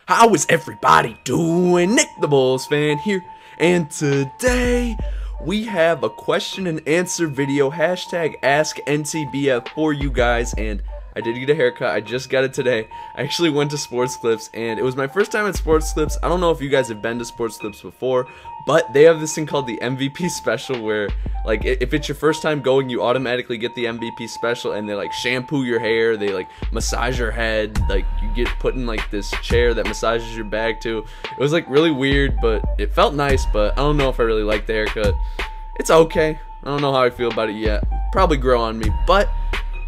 How is everybody doing? Nick the Bulls fan here, and today we have a question and answer video, hashtag Ask NTBF, for you guys. And I did get a haircut. I just got it today. I actually went to Sports Clips, and it was my first time at Sports Clips. I don't know if you guys have been to Sports Clips before, but they have this thing called the MVP special where, like, if it's your first time going, you automatically get the MVP special, and they, like, shampoo your hair, they, like, massage your head, like, you get put in, like, this chair that massages your back, too. It was, like, really weird, but it felt nice, but I don't know if I really like the haircut. It's okay. I don't know how I feel about it yet. Probably grow on me, but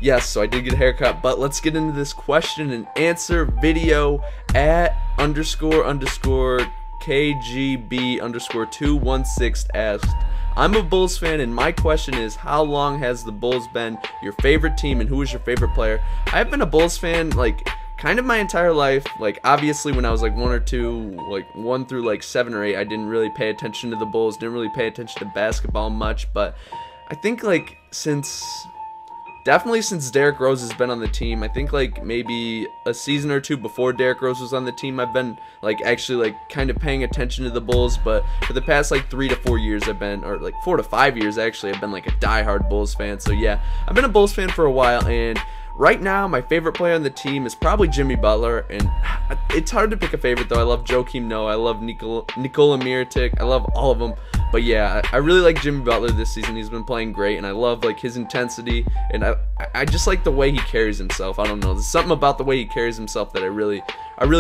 yes, so I did get a haircut. But let's get into this question and answer video at __KGB_216 asked, I'm a Bulls fan, and my question is, how long has the Bulls been your favorite team, and who is your favorite player? I've been a Bulls fan, like, kind of my entire life. Like, obviously when I was like 1 or 2, like 1 through like 7 or 8, I didn't really pay attention to the Bulls, didn't really pay attention to basketball much. But I think, like, definitely since Derrick Rose has been on the team, I think like maybe a season or 2 before Derrick Rose was on the team, I've been like actually like kind of paying attention to the Bulls. But for the past like 3 to 4 years, I've been, or like 4 to 5 years actually, I've been like a diehard Bulls fan. So yeah, I've been a Bulls fan for a while, and right now my favorite player on the team is probably Jimmy Butler. And it's hard to pick a favorite though. I love Joakim Noah, I love Nikola Mirotic, I love all of them. But yeah, I really like Jimmy Butler this season. He's been playing great, and I love like his intensity, and I just like the way he carries himself. I don't know, there's something about the way he carries himself that I really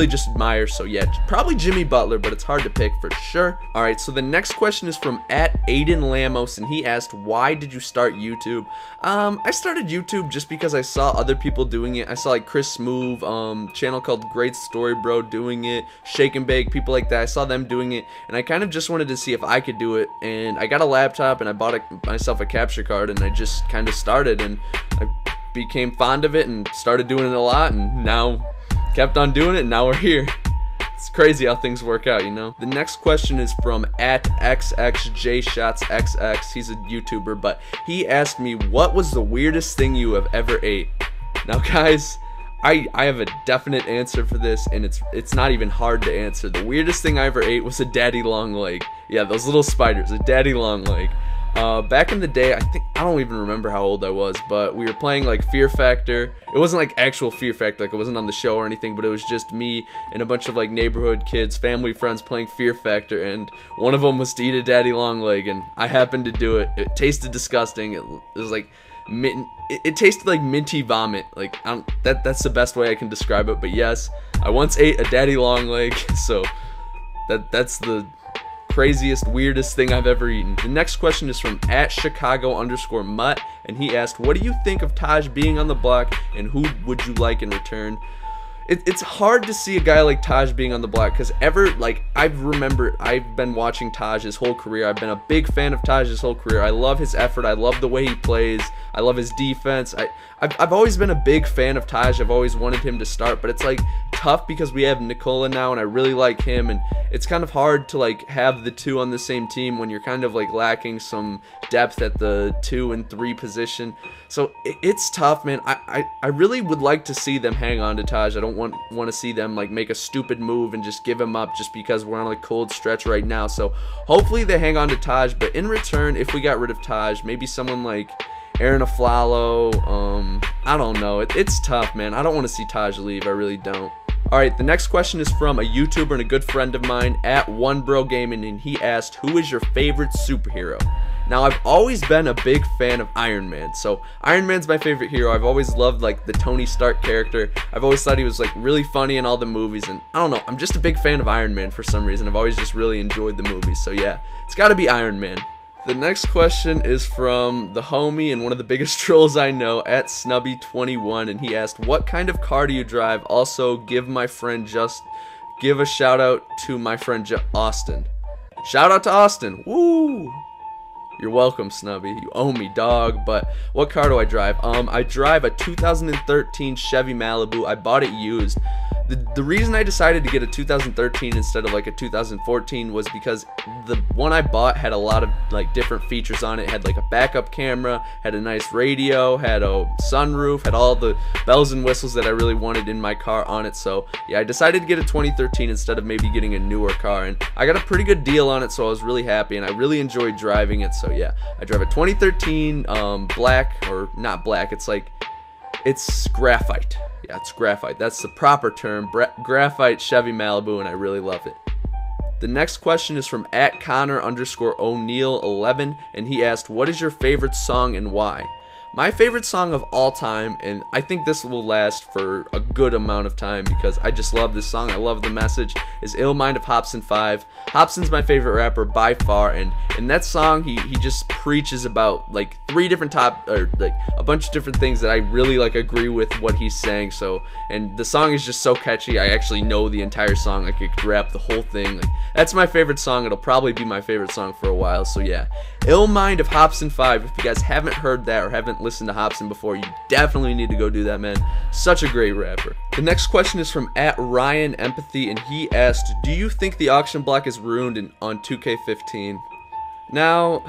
just admire. So yeah, probably Jimmy Butler, but it's hard to pick for sure. Alright, so the next question is from @Aiden Lamos, and he asked, why did you start YouTube? I started YouTube just because I saw other people doing it. I saw like Chris Smoove, channel called Great Story Bro doing it, Shake and Bake, people like that. I saw them doing it, and I kind of just wanted to see if I could do it. And I got a laptop, and I bought myself a capture card, and I just kind of started, and I became fond of it and started doing it a lot, and now kept on doing it, and now we're here. It's crazy how things work out, you know. The next question is from @XXJShotsXX. He's a YouTuber, but he asked me, what was the weirdest thing you have ever ate? Now guys, I have a definite answer for this, and it's not even hard to answer. The weirdest thing I ever ate was a daddy long leg. Yeah, those little spiders, a daddy long leg. Back in the day, I don't even remember how old I was, but we were playing like Fear Factor. It wasn't like actual Fear Factor, like it wasn't on the show or anything, but it was just me and a bunch of like neighborhood kids, family friends playing Fear Factor, and one of them was to eat a daddy long leg, and I happened to do it. It tasted disgusting. It was like it tasted like minty vomit. Like, that's the best way I can describe it. But yes, I once ate a daddy long leg, so that's the craziest, weirdest thing I've ever eaten. The next question is from @Chicago_Mutt, and he asked, what do you think of Taj being on the block, and who would you like in return? It's hard to see a guy like Taj being on the block, because I've been watching Taj his whole career. I've been a big fan of Taj his whole career. I love his effort. I love the way he plays. I love his defense. I've always been a big fan of Taj. I've always wanted him to start, but it's like tough because we have Nikola now, and I really like him, and it's kind of hard to like have the two on the same team when you're kind of like lacking some depth at the 2 and 3 position. So it's tough, man. I really would like to see them hang on to Taj. I don't want to see them like make a stupid move and just give him up just because we're on a cold stretch right now. So hopefully they hang on to Taj, but in return, if we got rid of Taj, maybe someone like Aaron Aflalo, I don't know. It's tough, man. I don't want to see Taj leave. I really don't. Alright, the next question is from a YouTuber and a good friend of mine, @OneBroGaming, and he asked, who is your favorite superhero? Now, I've always been a big fan of Iron Man, so Iron Man's my favorite hero. I've always loved like the Tony Stark character. I've always thought he was like really funny in all the movies, and I don't know, I'm just a big fan of Iron Man for some reason. I've always just really enjoyed the movies, so yeah, it's gotta be Iron Man. The next question is from the homie and one of the biggest trolls I know, @Snubby21, and he asked, what kind of car do you drive? Also, give a shout out to my friend Austin. Shout out to Austin. Woo! You're welcome, Snubby. You owe me, dog. But what car do I drive? I drive a 2013 Chevy Malibu. I bought it used. The reason I decided to get a 2013 instead of like a 2014 was because the one I bought had a lot of like different features on it. It had like a backup camera, had a nice radio, had a sunroof, had all the bells and whistles that I really wanted in my car on it. So yeah, I decided to get a 2013 instead of maybe getting a newer car, and I got a pretty good deal on it, so I was really happy, and I really enjoyed driving it. So yeah, I drive a 2013 black, or not black, it's graphite. Yeah, it's graphite. That's the proper term. Graphite Chevy Malibu, and I really love it. The next question is from @Connor_O'Neal11, and he asked, what is your favorite song and why? My favorite song of all time, and I think this will last for a good amount of time because I just love this song, I love the message, is Ill Mind of Hobson5. Hobson's my favorite rapper by far, and in that song he just preaches about like a bunch of different things that I really like agree with what he's saying. So, and the song is just so catchy. I actually know the entire song, like I could rap the whole thing. Like, that's my favorite song. It'll probably be my favorite song for a while. So yeah, Ill Mind of Hobson5. If you guys haven't heard that or haven't listened to Hobson before, you definitely need to go do that, man. Such a great rapper. The next question is from @RyanEmpathy, and he asked, do you think the auction block is ruined on 2K15? Now,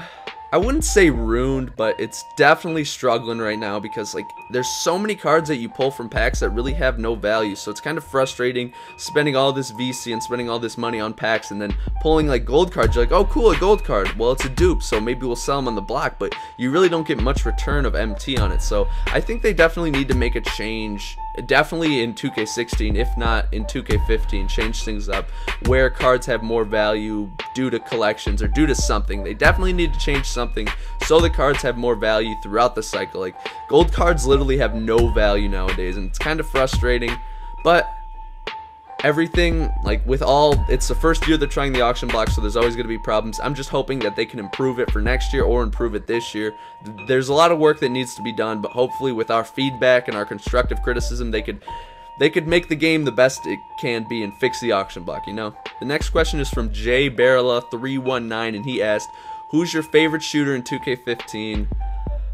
I wouldn't say ruined, but it's definitely struggling right now because like there's so many cards that you pull from packs that really have no value. So it's kind of frustrating spending all this VC and spending all this money on packs and then pulling like gold cards. You're like, oh cool, a gold card. Well, it's a dupe, so maybe we'll sell them on the block, but you really don't get much return of MT on it. So I think they definitely need to make a change. Definitely in 2K16, if not in 2K15, change things up where cards have more value due to collections or due to something. They definitely need to change something so the cards have more value throughout the cycle. Like, gold cards literally have no value nowadays, and it's kind of frustrating, but everything, like with all, it's the first year they're trying the auction block, so there's always going to be problems. I'm just hoping that they can improve it for next year or improve it this year. There's a lot of work that needs to be done, but hopefully with our feedback and our constructive criticism, they could make the game the best it can be and fix the auction block, you know? The next question is from JBarrela319, and he asked, who's your favorite shooter in 2K15?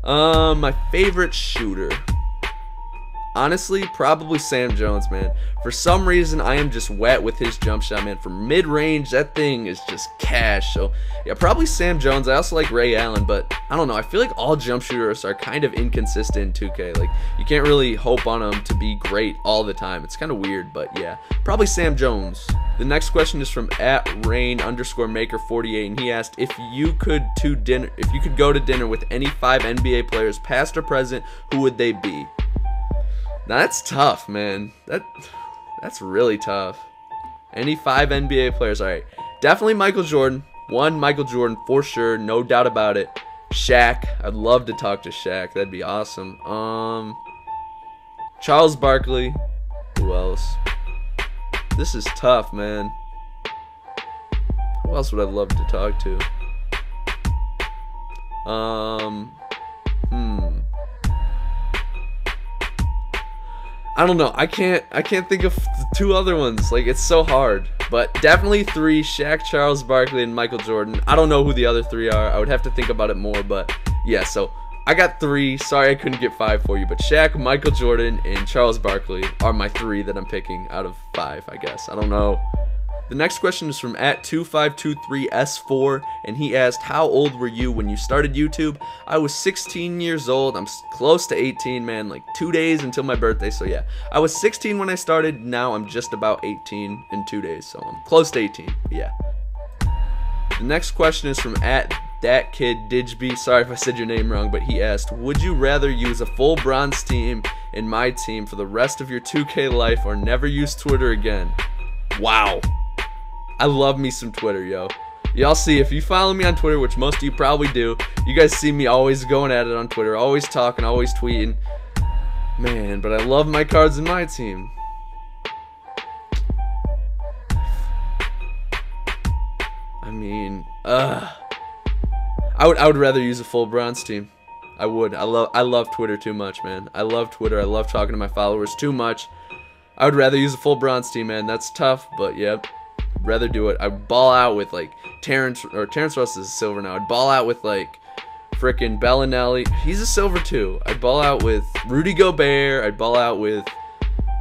My favorite shooter, honestly, probably Sam Jones, man. For some reason, I am just wet with his jump shot, man. From mid-range, that thing is just cash. So, yeah, probably Sam Jones. I also like Ray Allen, but I don't know. I feel like all jump shooters are kind of inconsistent in 2K. Like, you can't really hope on them to be great all the time. It's kind of weird, but yeah, probably Sam Jones. The next question is from @Rain_Maker48, and he asked, if you could go to dinner with any 5 NBA players, past or present, who would they be? Now that's tough, man. That's really tough. Any 5 NBA players? Alright. Definitely Michael Jordan. One Michael Jordan for sure, no doubt about it. Shaq. I'd love to talk to Shaq. That'd be awesome. Charles Barkley. Who else? This is tough, man. Who else would I love to talk to? I don't know. I can't think of 2 other ones. Like, it's so hard. But definitely 3: Shaq, Charles Barkley, and Michael Jordan. I don't know who the other 3 are. I would have to think about it more. But yeah, so I got 3. Sorry I couldn't get 5 for you. But Shaq, Michael Jordan, and Charles Barkley are my 3 that I'm picking out of 5, I guess. I don't know. The next question is from @2523S4, and he asked, how old were you when you started YouTube? I was 16 years old. I'm close to 18, man, like 2 days until my birthday. So yeah, I was 16 when I started. Now I'm just about 18 in 2 days, so I'm close to 18. Yeah. The next question is from @ThatKidDidgeby. Sorry if I said your name wrong, but he asked, would you rather use a full bronze team in my team for the rest of your 2K life or never use Twitter again? Wow. I love me some Twitter, yo. Y'all see, if you follow me on Twitter, which most of you probably do, you guys see me always going at it on Twitter, always talking, always tweeting. Man, but I love my cards in my team. I mean, I would rather use a full bronze team. I would. I love Twitter too much, man. I love Twitter. I love talking to my followers too much. I would rather use a full bronze team, man. That's tough, but yep. Rather do it. I'd ball out with like Terrence Russ is a silver now. I'd ball out with like frickin' Bellinelli. He's a silver too. I'd ball out with Rudy Gobert. I'd ball out with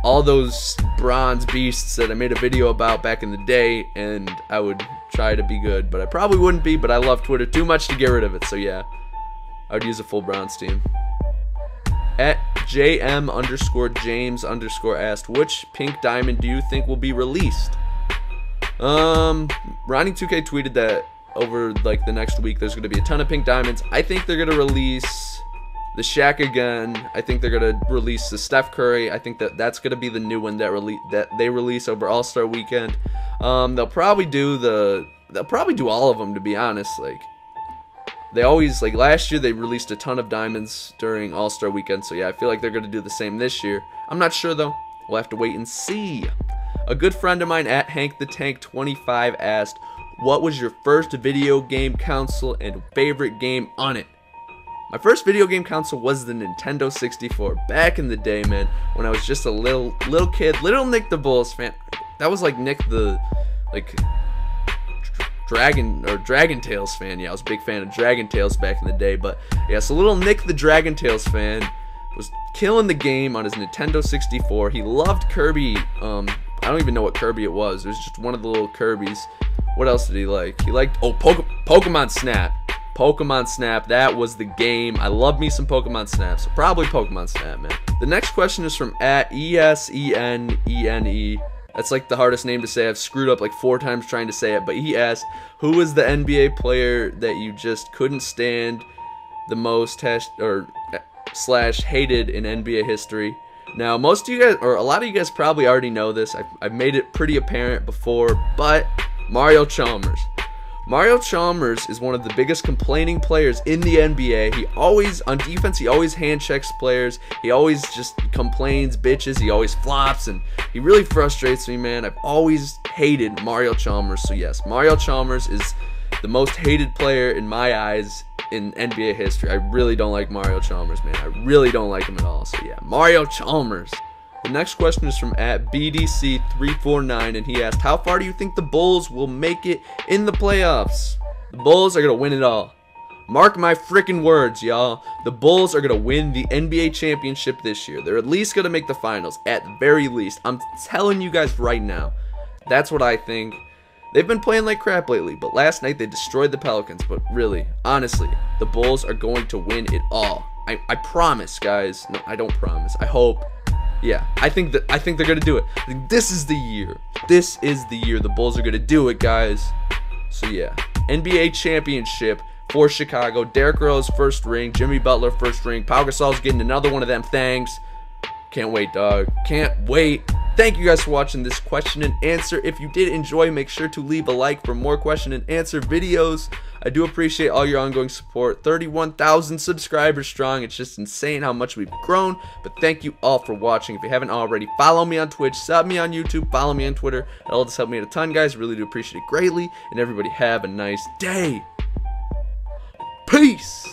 all those bronze beasts that I made a video about back in the day, and I would try to be good, but I probably wouldn't be, but I love Twitter too much to get rid of it, so yeah, I would use a full bronze team. At JM_James_ asked, which pink diamond do you think will be released? Ronnie2K tweeted that over like the next week there's going to be a ton of pink diamonds. I think they're going to release the Shaq again. I think they're going to release the Steph Curry. I think that's going to be the new one that they release over All-Star Weekend. They'll probably do all of them, to be honest. Like, they always, like last year they released a ton of diamonds during All-Star Weekend, so yeah, I feel like they're going to do the same this year. I'm not sure though. We'll have to wait and see. A good friend of mine at HankTheTank25 asked, what was your first video game console and favorite game on it? My first video game console was the Nintendo 64 back in the day, man, when I was just a little kid, little NickTheBullsFan. That was like Nick the Dragon Tales fan. Yeah, I was a big fan of Dragon Tales back in the day, but yeah, so little Nick the Dragon Tales fan was killing the game on his Nintendo 64. He loved Kirby. I don't even know what Kirby it was. It was just one of the little Kirbys. What else did he like? He liked, Pokemon Snap. Pokemon Snap, that was the game. I love me some Pokemon Snap, so probably Pokemon Snap, man. The next question is from at ESENENE. That's like the hardest name to say. I've screwed up like 4 times trying to say it, but he asked, who is the NBA player that you just couldn't stand the most slash hated in NBA history? Now, most of you guys, or a lot of you guys probably already know this. I've made it pretty apparent before, but Mario Chalmers. Mario Chalmers is one of the biggest complaining players in the NBA. He always, on defense, he always hand checks players. He always just complains, bitches. He always flops, and he really frustrates me, man. I've always hated Mario Chalmers. So yes, Mario Chalmers is the most hated player in my eyes in NBA history. I really don't like Mario Chalmers, man. I really don't like him at all. So yeah, Mario Chalmers. The next question is from at BDC349, and he asked, how far do you think the Bulls will make it in the playoffs? The Bulls are going to win it all. Mark my freaking words, y'all. The Bulls are going to win the NBA championship this year. They're at least going to make the finals, at the very least. I'm telling you guys right now. That's what I think. They've been playing like crap lately, but last night they destroyed the Pelicans. But really, honestly, the Bulls are going to win it all. I promise, guys. No, I don't promise. I hope. Yeah, I think they're gonna do it. I think this is the year. This is the year the Bulls are gonna do it, guys. So yeah, NBA championship for Chicago. Derrick Rose first ring, Jimmy Butler first ring. Pau Gasol's getting another one of them things. Can't wait, dog. Can't wait. Thank you guys for watching this question and answer. If you did enjoy, make sure to leave a like for more question and answer videos. I do appreciate all your ongoing support. 31,000 subscribers strong. It's just insane how much we've grown. But thank you all for watching. If you haven't already, follow me on Twitch, sub me on YouTube, follow me on Twitter. That'll just help me out a ton, guys. Really do appreciate it greatly. And everybody have a nice day. Peace.